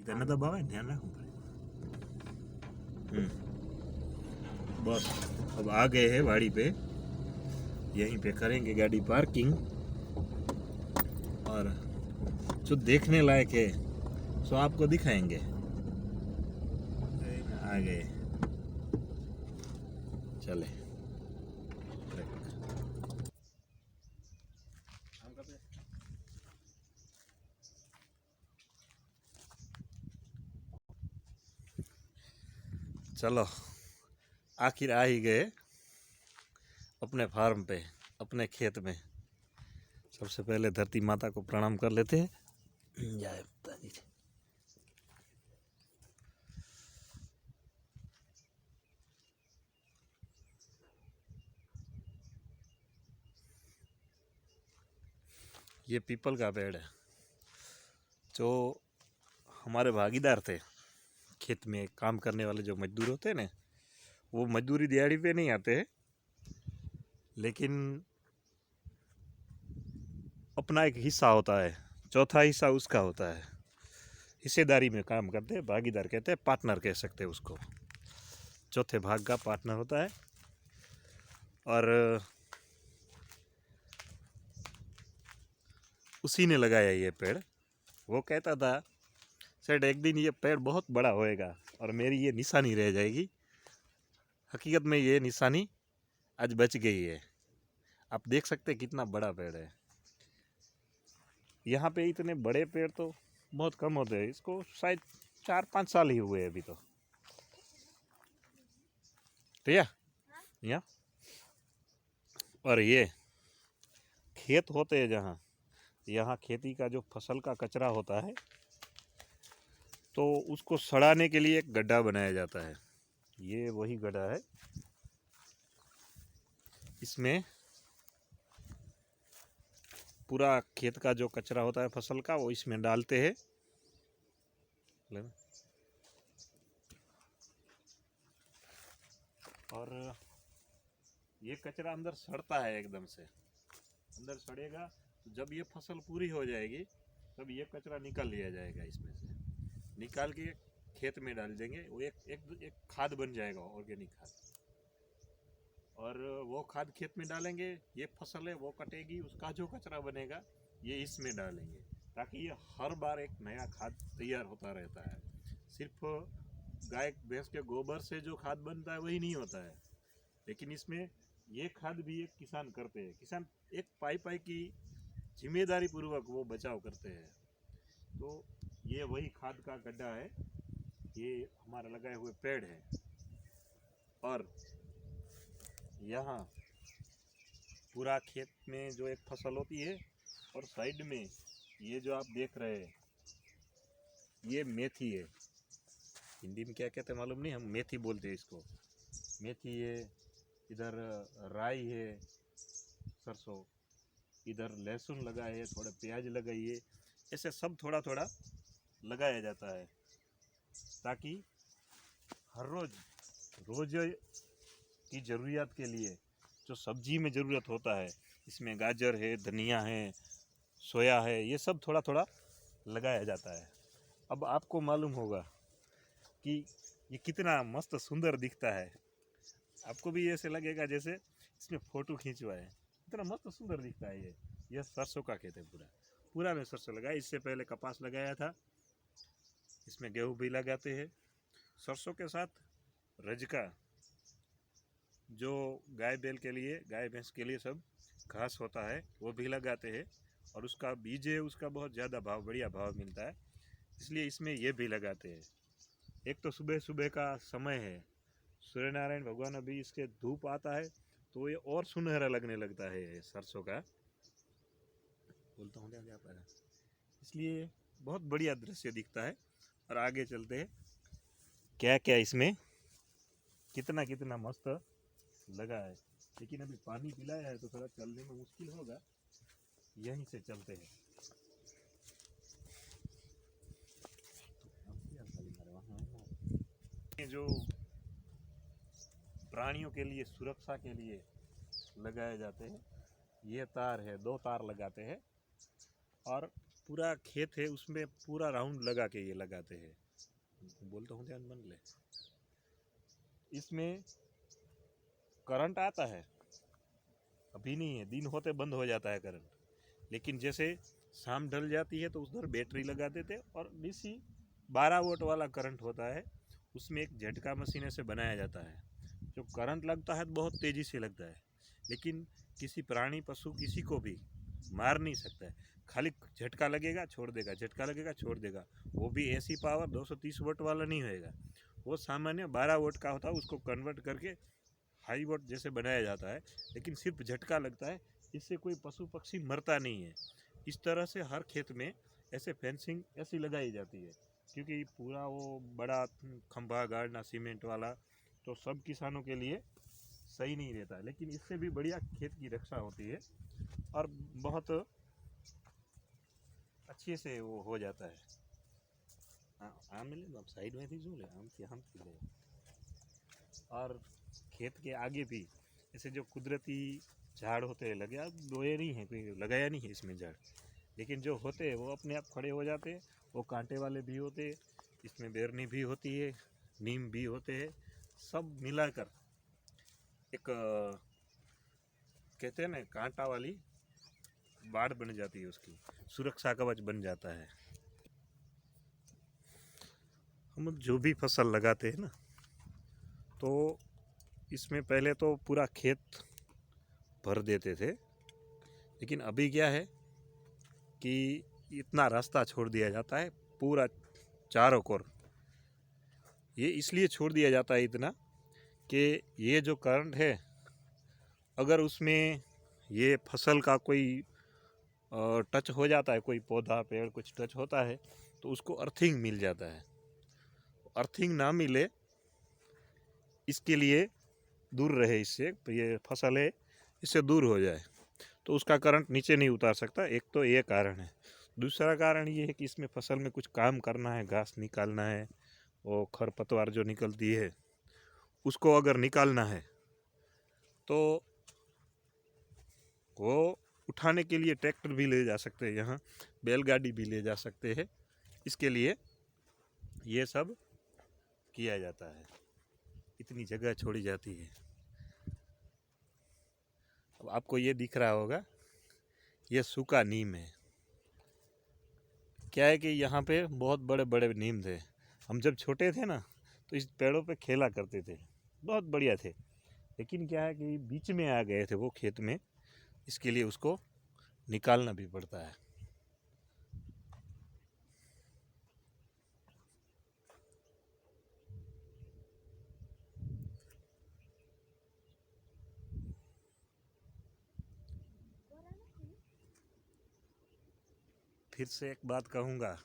इधर न दबावे, ध्यान रखो। बस अब आ गए हैं वाड़ी पे, यहीं पे करेंगे गाड़ी पार्किंग, और जो देखने लायक है सो आपको दिखाएंगे। आ गए, चले। चलो आखिर आ ही गए अपने फार्म पे, अपने खेत में। सबसे पहले धरती माता को प्रणाम कर लेते हैं। जय माता दी। ये पीपल का पेड़ है। जो हमारे भागीदार थे खेत में काम करने वाले, जो मजदूर होते हैं ना, वो मजदूरी दिहाड़ी पे नहीं आते हैं, लेकिन अपना एक हिस्सा होता है, चौथा हिस्सा उसका होता है। हिस्सेदारी में काम करते हैं, भागीदार कहते हैं, पार्टनर कह सकते हैं उसको। चौथे भाग का पार्टनर होता है। और उसी ने लगाया ये पेड़। वो कहता था सेठ एक दिन ये पेड़ बहुत बड़ा होएगा और मेरी ये निशानी रह जाएगी। हकीकत में ये निशानी आज बच गई है। आप देख सकते हैं कितना बड़ा पेड़ है। यहाँ पे इतने बड़े पेड़ तो बहुत कम होते हैं। इसको शायद 4-5 साल ही हुए अभी तो। यहाँ और ये खेत होते हैं जहाँ, यहाँ खेती का जो फसल का कचरा होता है तो उसको सड़ाने के लिए एक गड्ढा बनाया जाता है। ये वही गड्ढा है। इसमें पूरा खेत का जो कचरा होता है फसल का वो इसमें डालते हैं। और ये कचरा अंदर सड़ता है एकदम से। अंदर सड़ेगा तो जब ये फसल पूरी हो जाएगी तब ये कचरा निकाल लिया जाएगा। इसमें से निकाल के खेत में डाल देंगे। वो एक खाद बन जाएगा, ऑर्गेनिक खाद। और वो खाद खेत में डालेंगे, ये फसल है वो कटेगी, उसका जो कचरा बनेगा ये इसमें डालेंगे, ताकि ये हर बार एक नया खाद तैयार होता रहता है। सिर्फ गाय भैंस के गोबर से जो खाद बनता है वही नहीं होता है, लेकिन इसमें ये खाद भी एक किसान करते हैं। किसान एक पाई की जिम्मेदारी पूर्वक वो बचाव करते हैं। तो ये वही खाद का गड्ढा है। ये हमारा लगाए हुए पेड़ है। और यहाँ पूरा खेत में जो एक फसल होती है, और साइड में ये जो आप देख रहे हैं ये मेथी है। हिंदी में क्या कहते हैं मालूम नहीं, हम मेथी बोलते हैं इसको। मेथी है, इधर राई है, सरसों, इधर लहसुन लगाए है, थोड़ा प्याज लगाई है। ऐसे सब थोड़ा थोड़ा लगाया जाता है, ताकि हर रोज की ज़रूरियात के लिए जो सब्जी में ज़रूरत होता है, इसमें गाजर है, धनिया है, सोया है, ये सब थोड़ा थोड़ा लगाया जाता है। अब आपको मालूम होगा कि ये कितना मस्त सुंदर दिखता है। आपको भी ऐसे लगेगा जैसे इसमें फ़ोटो खींचवाए, इतना मस्त सुंदर दिखता है। ये सरसों का खेत है। पूरा में सरसों लगाया। इससे पहले कपास लगाया था, इसमें गेहूँ भी लगाते हैं। सरसों के साथ रजका, जो गाय बैल के लिए, गाय भैंस के लिए सब घास होता है, वो भी लगाते हैं। और उसका बीज है, उसका बहुत ज़्यादा भाव, बढ़िया भाव मिलता है, इसलिए इसमें ये भी लगाते हैं। एक तो सुबह सुबह का समय है, सूर्य नारायण भगवान अभी इसके धूप आता है तो ये और सुनहरा लगने लगता है सरसों का। बोलता हूँ क्या पर, इसलिए बहुत बढ़िया दृश्य दिखता है। और आगे चलते हैं, क्या क्या इसमें कितना कितना मस्त लगा है। लेकिन अभी पानी पिलाया है तो थोड़ा चलने में मुश्किल होगा, यहीं से चलते हैं। जो प्राणियों के लिए सुरक्षा के लिए लगाए जाते हैं, ये तार है, 2 तार लगाते हैं। और पूरा खेत है उसमें पूरा राउंड लगा के ये लगाते हैं। बोलता हूँ ध्यान बन ले। इसमें करंट आता है, अभी नहीं है, दिन होते बंद हो जाता है करंट, लेकिन जैसे शाम ढल जाती है तो उधर बैटरी लगा देते और डीसी 12 वोल्ट वाला करंट होता है, उसमें एक झटका मशीन से बनाया जाता है। जो करंट लगता है तो बहुत तेज़ी से लगता है, लेकिन किसी प्राणी पशु किसी को भी मार नहीं सकता है। खाली झटका लगेगा छोड़ देगा, झटका लगेगा छोड़ देगा। वो भी ऐसी पावर 230 वोल्ट वाला नहीं होएगा, वो सामान्य 12 वोल्ट का होता है, उसको कन्वर्ट करके हाई वोल्ट जैसे बनाया जाता है, लेकिन सिर्फ झटका लगता है, इससे कोई पशु पक्षी मरता नहीं है। इस तरह से हर खेत में ऐसे फेंसिंग ऐसी लगाई जाती है, क्योंकि पूरा वो बड़ा खंभा गाड़ना सीमेंट वाला तो सब किसानों के लिए सही नहीं रहता है, लेकिन इससे भी बढ़िया खेत की रक्षा होती है और बहुत अच्छे से वो हो जाता है। आम मिले आप साइड में थी जो ले आम थी, हम थी ले। और खेत के आगे भी ऐसे जो कुदरती झाड़ होते हैं लगे, अब बोए नहीं है, कोई लगाया नहीं है इसमें झाड़, लेकिन जो होते हैं वो अपने आप खड़े हो जाते हैं। वो कांटे वाले भी होते हैं, इसमें बेरनी भी होती है, नीम भी होते हैं, सब मिलाकर एक कहते हैं ना कांटा वाली बाड़ बन जाती है, उसकी सुरक्षा कवच बन जाता है। हम जो भी फसल लगाते हैं ना, तो इसमें पहले तो पूरा खेत भर देते थे, लेकिन अभी क्या है कि इतना रास्ता छोड़ दिया जाता है पूरा चारों कोर। ये इसलिए छोड़ दिया जाता है इतना कि ये जो करंट है, अगर उसमें ये फसल का कोई टच हो जाता है, कोई पौधा पेड़ कुछ टच होता है, तो उसको अर्थिंग मिल जाता है। अर्थिंग ना मिले इसके लिए दूर रहे, इससे ये फसल है इससे दूर हो जाए, तो उसका करंट नीचे नहीं उतार सकता। एक तो ये कारण है। दूसरा कारण ये है कि इसमें फसल में कुछ काम करना है, घास निकालना है, वो खरपतवार जो निकलती है उसको अगर निकालना है तो वो उठाने के लिए ट्रैक्टर भी ले जा सकते हैं, यहाँ बैलगाड़ी भी ले जा सकते हैं। इसके लिए ये सब किया जाता है, इतनी जगह छोड़ी जाती है। अब आपको ये दिख रहा होगा, ये सूखा नीम है। क्या है कि यहाँ पे बहुत बड़े बड़े नीम थे, हम जब छोटे थे ना तो इस पेड़ों पे खेला करते थे, बहुत बढ़िया थे। लेकिन क्या है कि बीच में आ गए थे वो खेत में, इसके लिए उसको निकालना भी पड़ता है। फिर से एक बात कहूँगा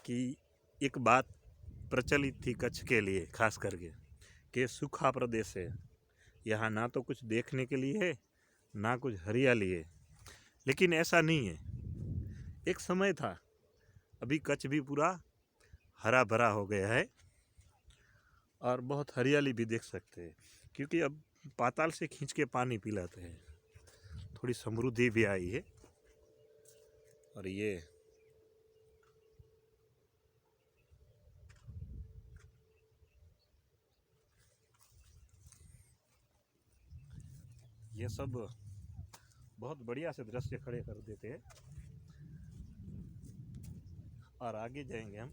कि एक बात प्रचलित थी कच्छ के लिए खास करके कि सूखा प्रदेश है, यहाँ ना तो कुछ देखने के लिए है ना कुछ हरियाली है, लेकिन ऐसा नहीं है। एक समय था, अभी कच्छ भी पूरा हरा भरा हो गया है और बहुत हरियाली भी देख सकते हैं, क्योंकि अब पाताल से खींच के पानी पिलाते हैं, थोड़ी समृद्धि भी आई है। और ये सब बहुत बढ़िया से दृश्य खड़े कर देते हैं। और आगे जाएंगे हम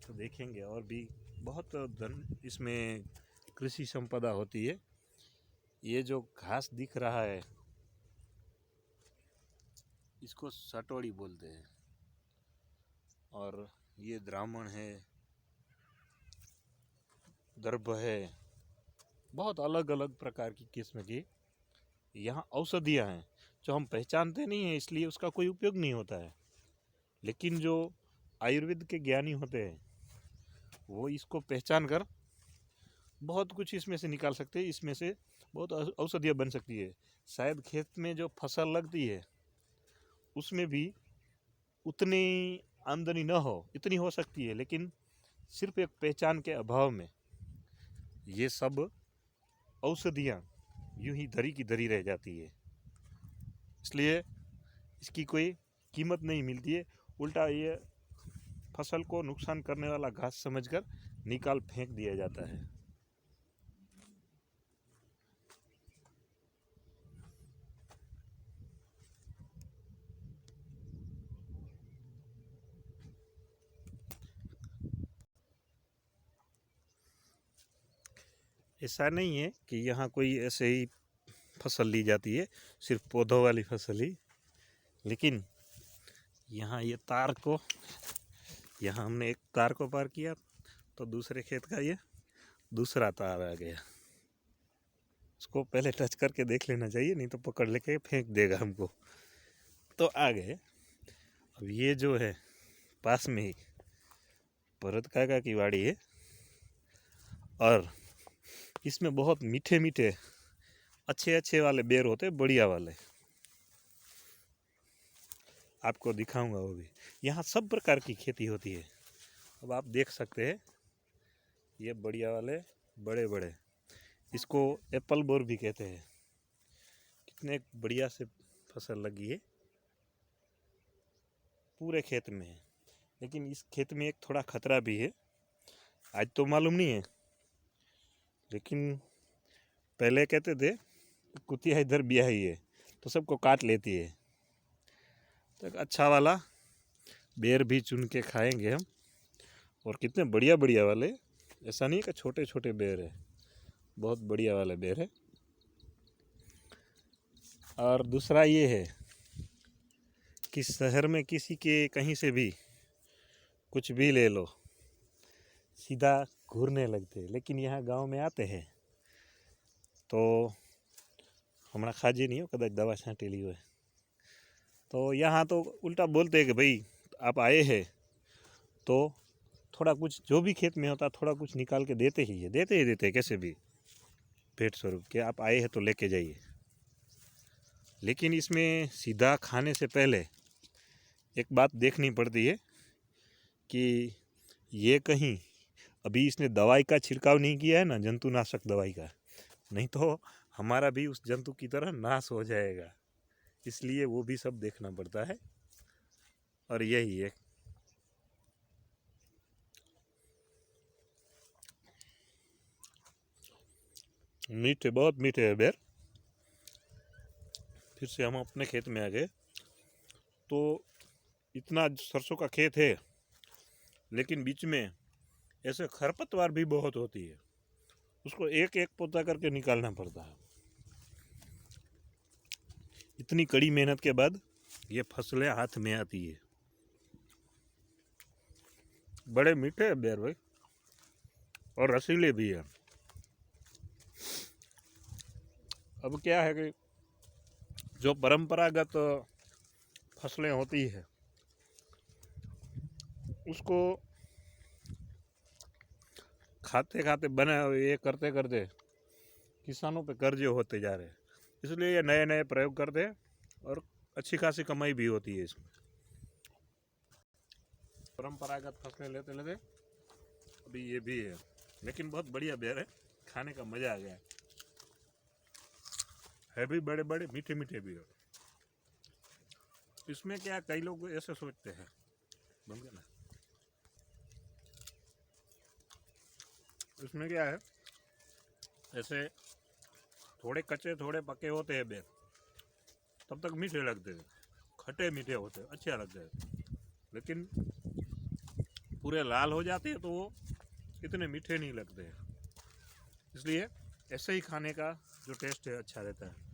तो देखेंगे और भी बहुत धन इसमें कृषि संपदा होती है। ये जो घास दिख रहा है इसको सटोड़ी बोलते हैं, और ये द्रामण है, दर्भ है, बहुत अलग अलग प्रकार की किस्म की यहाँ औषधियाँ हैं जो हम पहचानते नहीं हैं, इसलिए उसका कोई उपयोग नहीं होता है। लेकिन जो आयुर्वेद के ज्ञानी होते हैं वो इसको पहचान कर बहुत कुछ इसमें से निकाल सकते हैं, इसमें से बहुत औषधियाँ बन सकती है। शायद खेत में जो फसल लगती है उसमें भी उतनी आमदनी न हो, इतनी हो सकती है, लेकिन सिर्फ एक पहचान के अभाव में ये सब औषधियाँ यूं ही धरी की धरी रह जाती है। इसलिए इसकी कोई कीमत नहीं मिलती है, उल्टा ये फसल को नुकसान करने वाला घास समझकर निकाल फेंक दिया जाता है। ऐसा नहीं है कि यहाँ कोई ऐसे ही फसल ली जाती है, सिर्फ पौधों वाली फसल ही, लेकिन यहाँ ये तार को, यहाँ हमने एक तार को पार किया तो दूसरे खेत का ये दूसरा तार आ गया। उसको पहले टच करके देख लेना चाहिए, नहीं तो पकड़ लेके फेंक देगा हमको। तो आ गए। अब ये जो है पास में ही भरत काका की वाड़ी है, और इसमें बहुत मीठे मीठे अच्छे अच्छे वाले बेर होते, बढ़िया वाले, आपको दिखाऊंगा वो भी। यहाँ सब प्रकार की खेती होती है। अब आप देख सकते हैं ये बढ़िया वाले बड़े बड़े, इसको एप्पल बोर भी कहते हैं। कितने बढ़िया से फसल लगी है पूरे खेत में है। लेकिन इस खेत में एक थोड़ा खतरा भी है, आज तो मालूम नहीं है, लेकिन पहले कहते थे कुतिया इधर ब्याही है तो सबको काट लेती है। तो एक अच्छा वाला बेर भी चुन के खाएंगे हम, और कितने बढ़िया बढ़िया वाले, ऐसा नहीं है कि छोटे छोटे बेर है, बहुत बढ़िया वाले बेर है। और दूसरा ये है कि शहर में किसी के कहीं से भी कुछ भी ले लो, सीधा घूरने लगते हैं, लेकिन यहाँ गांव में आते हैं तो हमारा खाजी नहीं हो, कदाच दवा छाँटी ली हुए, तो यहाँ तो उल्टा बोलते हैं कि भाई आप आए हैं तो थोड़ा कुछ जो भी खेत में होता थोड़ा कुछ निकाल के देते ही है, देते हैं कैसे भी भेंट स्वरूप के, आप आए हैं तो लेके जाइए। लेकिन इसमें सीधा खाने से पहले एक बात देखनी पड़ती है कि ये कहीं अभी इसने दवाई का छिड़काव नहीं किया है ना, जंतुनाशक दवाई का, नहीं तो हमारा भी उस जंतु की तरह नाश हो जाएगा। इसलिए वो भी सब देखना पड़ता है। और यही है, मीठे, बहुत मीठे है बेर। फिर से हम अपने खेत में आ गए, तो इतना सरसों का खेत है, लेकिन बीच में ऐसे खरपतवार भी बहुत होती है, उसको एक एक पोता करके निकालना पड़ता है। इतनी कड़ी मेहनत के बाद ये फसलें हाथ में आती है। बड़े मीठे हैं बेर भाई, और रसीले भी है। अब क्या है कि जो परंपरागत फसलें होती है उसको खाते खाते बने, ये करते करते किसानों पे कर्जे होते जा रहे हैं, इसलिए ये नए नए प्रयोग करते हैं और अच्छी खासी कमाई भी होती है इसमें। परंपरागत फसलें लेते लेते अभी ये भी है, लेकिन बहुत बढ़िया बेर है, खाने का मजा आ गया है भी, बड़े बड़े मीठे मीठे भी है। इसमें क्या, कई लोग ऐसे सोचते हैं, इसमें क्या है, ऐसे थोड़े कच्चे थोड़े पके होते हैं बेर, तब तक मीठे लगते हैं, खट्टे मीठे होते हैं, अच्छे लगते हैं। लेकिन पूरे लाल हो जाते हैं तो वो इतने मीठे नहीं लगते हैं। इसलिए ऐसे ही खाने का जो टेस्ट है अच्छा रहता है।